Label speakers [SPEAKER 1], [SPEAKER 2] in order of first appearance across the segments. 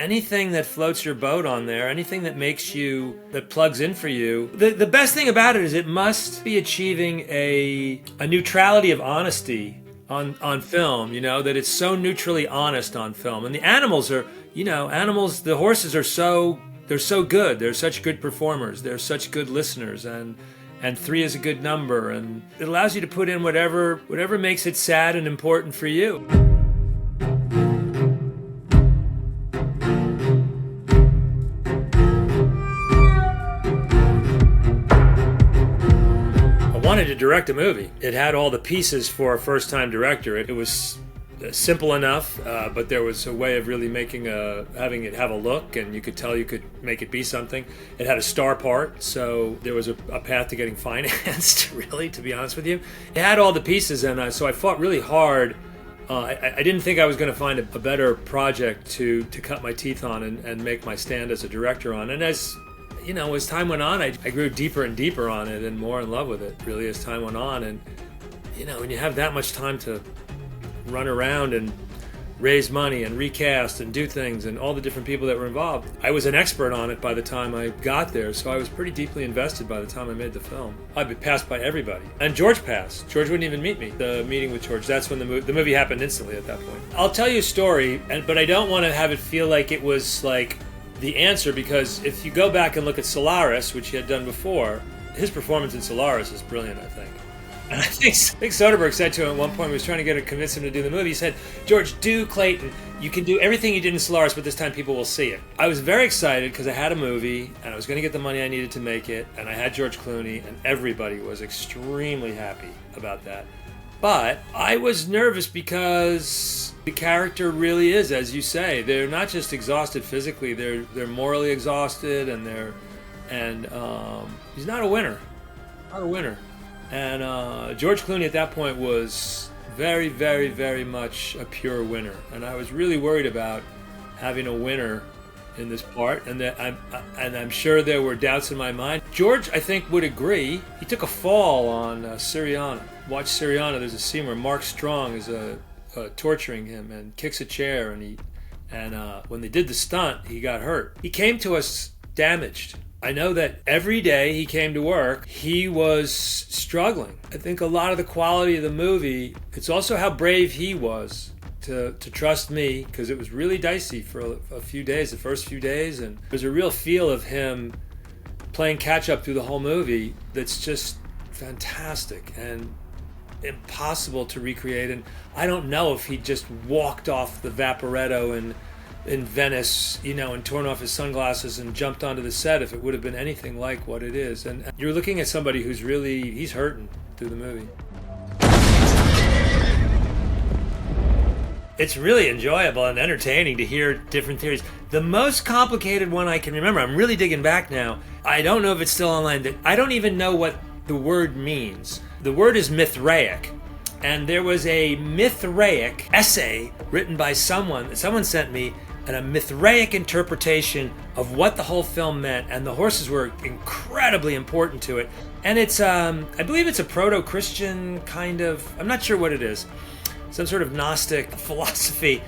[SPEAKER 1] anything that floats your boat on there, anything that that plugs in for you. The best thing about it is it must be achieving a neutrality of honesty on film, that it's so neutrally honest on film. And the animals are, the horses are they're so good. They're such good performers. They're such good listeners. And 3 is a good number. And it allows you to put in whatever makes it sad and important for you. I wanted to direct a movie. It had all the pieces for a first-time director. It was simple enough, but there was a way of really having it have a look, and you could tell you could make it be something. It had a star part, so there was a path to getting financed, really, to be honest with you. It had all the pieces, and so I fought really hard. I didn't think I was going to find a better project to cut my teeth on and make my stand as a director on. And as time went on, I grew deeper and deeper on it and more in love with it, really, as time went on. And, when you have that much time to run around and raise money and recast and do things and all the different people that were involved, I was an expert on it by the time I got there, so I was pretty deeply invested by the time I made the film. I'd been passed by everybody. And George passed. George wouldn't even meet me. The meeting with George, that's when the movie happened instantly at that point. I'll tell you a story, but I don't want to have it feel like it was like the answer, because if you go back and look at Solaris, which he had done before, his performance in Solaris is brilliant, I think. And I think Soderbergh said to him at one point, he was trying to convince him to do the movie, he said, "George, do Clayton. You can do everything you did in Solaris, but this time people will see it." I was very excited because I had a movie, and I was going to get the money I needed to make it, and I had George Clooney, and everybody was extremely happy about that. But I was nervous because the character really is, as you say, they're not just exhausted physically, they're morally exhausted, and he's not a winner. Not a winner. And George Clooney at that point was very, very, very much a pure winner. And I was really worried about having a winner in this part, and I'm sure there were doubts in my mind. George, I think, would agree. He took a fall on Syriana. Watch Syriana. There's a scene where Mark Strong is torturing him and kicks a chair, and when they did the stunt, he got hurt. He came to us damaged. I know that every day he came to work, he was struggling. I think a lot of the quality of the movie, it's also how brave he was to trust me, because it was really dicey for a few days, the first few days, and there's a real feel of him playing catch-up through the whole movie that's just fantastic and impossible to recreate. And I don't know if he just walked off the Vaporetto in Venice, and torn off his sunglasses and jumped onto the set, if it would have been anything like what it is. And you're looking at somebody he's hurting through the movie. It's really enjoyable and entertaining to hear different theories. The most complicated one I can remember, I'm really digging back now, I don't know if it's still online, I don't even know what the word means. The word is Mithraic. And there was a Mithraic essay written by someone that someone sent me, and a Mithraic interpretation of what the whole film meant, and the horses were incredibly important to it. And it's, I believe it's a proto-Christian kind of, I'm not sure what it is, some sort of Gnostic philosophy.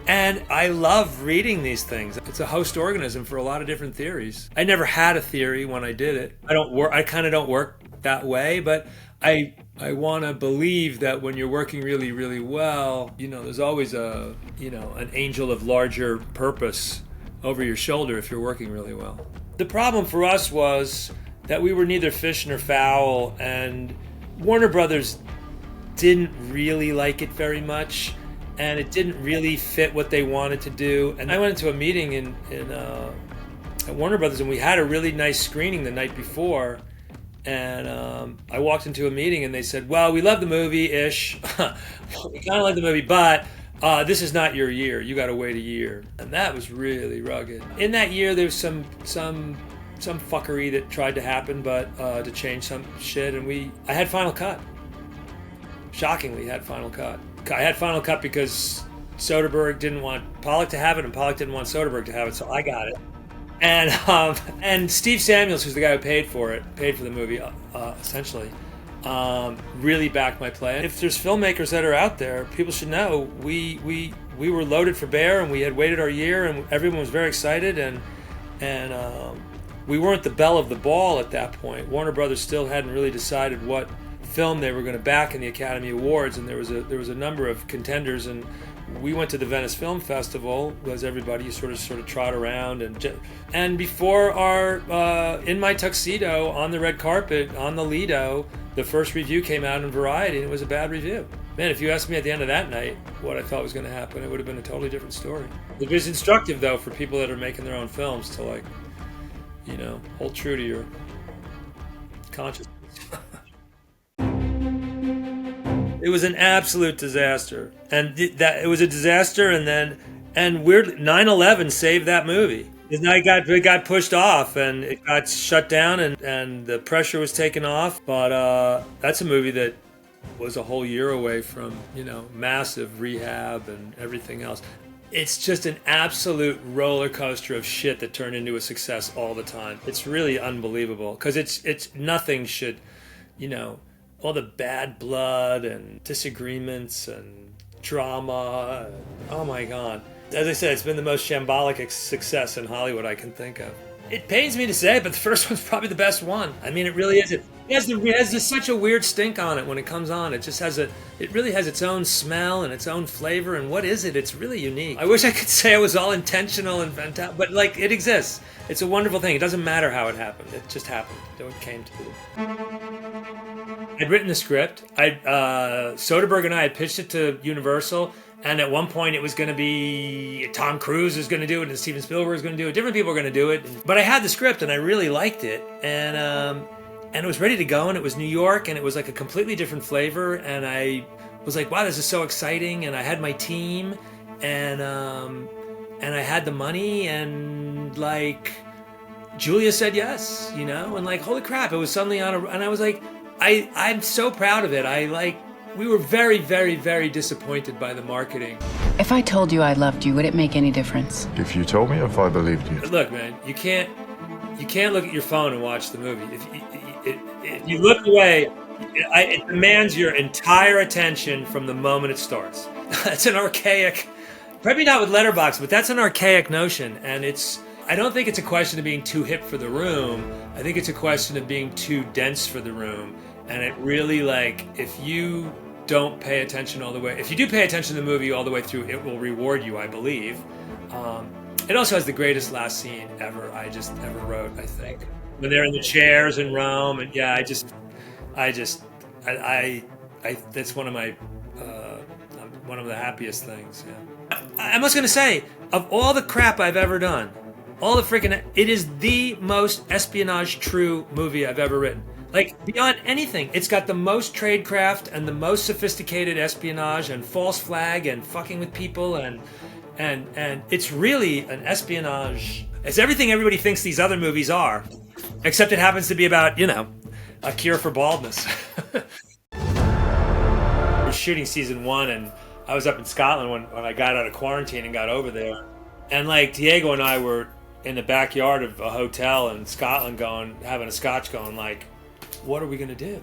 [SPEAKER 1] And I love reading these things. It's a host organism for a lot of different theories. I never had a theory when I did it. I kind of don't work that way, but I want to believe that when you're working really, really well, there's always an angel of larger purpose over your shoulder if you're working really well. The problem for us was that we were neither fish nor fowl, and Warner Brothers didn't really like it very much, and it didn't really fit what they wanted to do. And I went into a meeting at Warner Brothers, and we had a really nice screening the night before. And I walked into a meeting and they said, "Well, we love the movie-ish. We kind of like the movie, but this is not your year. You got to wait a year." And that was really rugged. In that year, there was some fuckery that tried to happen, but to change some shit. And I had Final Cut. Shockingly, had Final Cut. I had Final Cut because Soderbergh didn't want Pollack to have it, and Pollack didn't want Soderbergh to have it, so I got it. And Steve Samuels, who's the guy who paid for the movie, essentially, really backed my play. If there's filmmakers that are out there, people should know we we were loaded for bear, and we had waited our year, and everyone was very excited, and we weren't the belle of the ball at that point. Warner Brothers still hadn't really decided what film they were going to back in the Academy Awards, and there was a number of contenders, and we went to the Venice Film Festival, as everybody sort of trot around, and before our In My Tuxedo on the red carpet on the Lido, the first review came out in Variety, and it was a bad review. Man, if you asked me at the end of that night what I thought was going to happen, it would have been a totally different story. It was instructive, though, for people that are making their own films to, like, you know, hold true to your consciousness. It was an absolute disaster, and it was a disaster. And weird, 9/11 saved that movie. It got pushed off, and it got shut down, and the pressure was taken off. But that's a movie that was a whole year away from, you know, massive rehab and everything else. It's just an absolute roller coaster of shit that turned into a success all the time. It's really unbelievable, because it's nothing should, you know, all the bad blood and disagreements and drama. Oh my God. As I said, it's been the most shambolic success in Hollywood I can think of. It pains me to say it, but the first one's probably the best one. I mean, it really is. It has such a weird stink on it when it comes on. It just it really has its own smell and its own flavor. And what is it? It's really unique. I wish I could say it was all intentional and fantastic, but like, it exists. It's a wonderful thing. It doesn't matter how it happened. It just happened. It came to be. I'd written the script. Soderbergh and I had pitched it to Universal. And at one point it was going to be Tom Cruise was going to do it and Steven Spielberg was going to do it. Different people were going to do it. But I had the script and I really liked it. And it was ready to go, and it was New York, and it was like a completely different flavor. And I was like, wow, this is so exciting. And I had my team, and I had the money, and like Julia said yes, you know, and like, holy crap, it was suddenly and I was like, I'm so proud of it. We were very, very, very disappointed by the marketing.
[SPEAKER 2] If I told you I loved you, would it make any difference?
[SPEAKER 3] If you told me, if I believed you.
[SPEAKER 1] Look, man, you can't look at your phone and watch the movie. If you look away, it demands your entire attention from the moment it starts. That's an archaic, probably not with Letterboxd, but that's an archaic notion. And I don't think it's a question of being too hip for the room. I think it's a question of being too dense for the room. And it really, like, if you don't pay attention all the way, if you do pay attention to the movie all the way through, it will reward you, I believe. It also has the greatest last scene ever wrote, I think. When they're in the chairs in Rome, and yeah, that's one of the happiest things. Yeah. I was gonna say, of all the crap I've ever done, it is the most espionage true movie I've ever written. Like, beyond anything, it's got the most tradecraft and the most sophisticated espionage and false flag and fucking with people, and it's really an espionage. It's everything everybody thinks these other movies are, except it happens to be about, you know, a cure for baldness. We were shooting season 1, and I was up in Scotland when I got out of quarantine and got over there, and like Diego and I were in the backyard of a hotel in Scotland having a scotch going like, what are we going to do?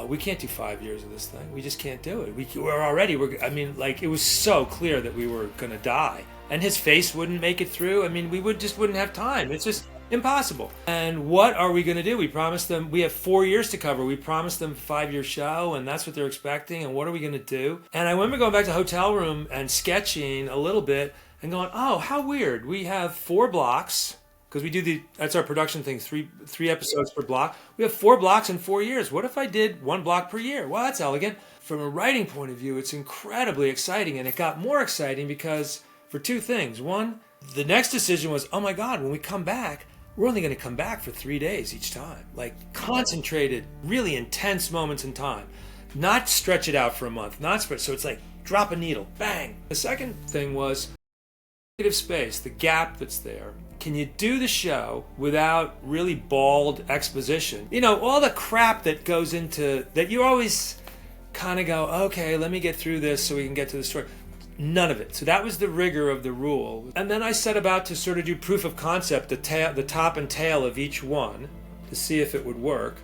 [SPEAKER 1] We can't do 5 years of this thing. We just can't do it. It was so clear that we were going to die. And his face wouldn't make it through. I mean, we wouldn't have time. It's just impossible. And what are we going to do? We promised them, we have 4 years to cover. We promised them a 5-year show, and that's what they're expecting. And what are we going to do? And I remember going back to the hotel room and sketching a little bit and going, oh, how weird. We have 4 blocks. Because that's our production thing, three episodes per block. We have 4 blocks in 4 years. What if I did 1 block per year? Well, that's elegant. From a writing point of view, it's incredibly exciting. And it got more exciting because, for 2 things. One, the next decision was, oh my God, when we come back, we're only going to come back for 3 days each time. Like, concentrated, really intense moments in time. Not stretch it out for a month. So it's like, drop a needle, bang. The second thing was, creative space, the gap that's there. Can you do the show without really bald exposition? You know, all the crap that goes into that, you always kind of go, okay, let me get through this so we can get to the story. None of it. So that was the rigor of the rule. And then I set about to sort of do proof of concept, the top and tail of each one, to see if it would work.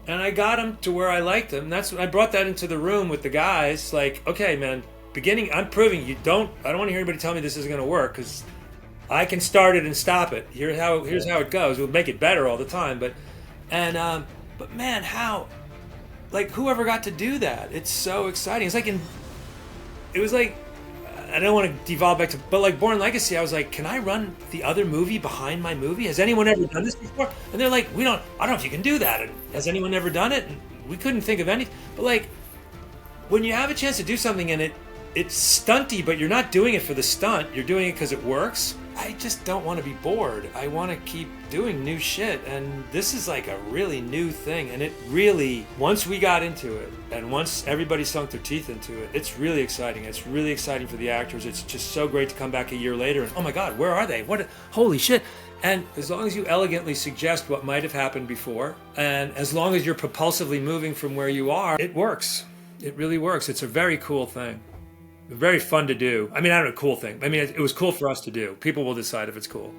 [SPEAKER 1] And I got them to where I liked them. I brought that into the room with the guys, like, okay, man, beginning, I'm proving I don't want to hear anybody tell me this isn't going to work, because I can start it and stop it. Here's how it goes. We'll make it better all the time. But man, how, like, whoever got to do that? It's so exciting. It was like, I don't want to devolve back to, but like Bourne Legacy, I was like, can I run the other movie behind my movie? Has anyone ever done this before? And they're like, I don't know if you can do that. And has anyone ever done it? And we couldn't think of any. But like, when you have a chance to do something and it's stunty, but you're not doing it for the stunt, you're doing it because it works. I just don't want to be bored. I want to keep doing new shit, and this is like a really new thing. And it really, once we got into it, and once everybody sunk their teeth into it, it's really exciting. It's really exciting for the actors. It's just so great to come back a year later and, oh my God, where are they? Holy shit. And as long as you elegantly suggest what might have happened before, and as long as you're propulsively moving from where you are, it works. It really works. It's a very cool thing. Very fun to do. I mean, I don't know, cool thing. I mean, it was cool for us to do. People will decide if it's cool.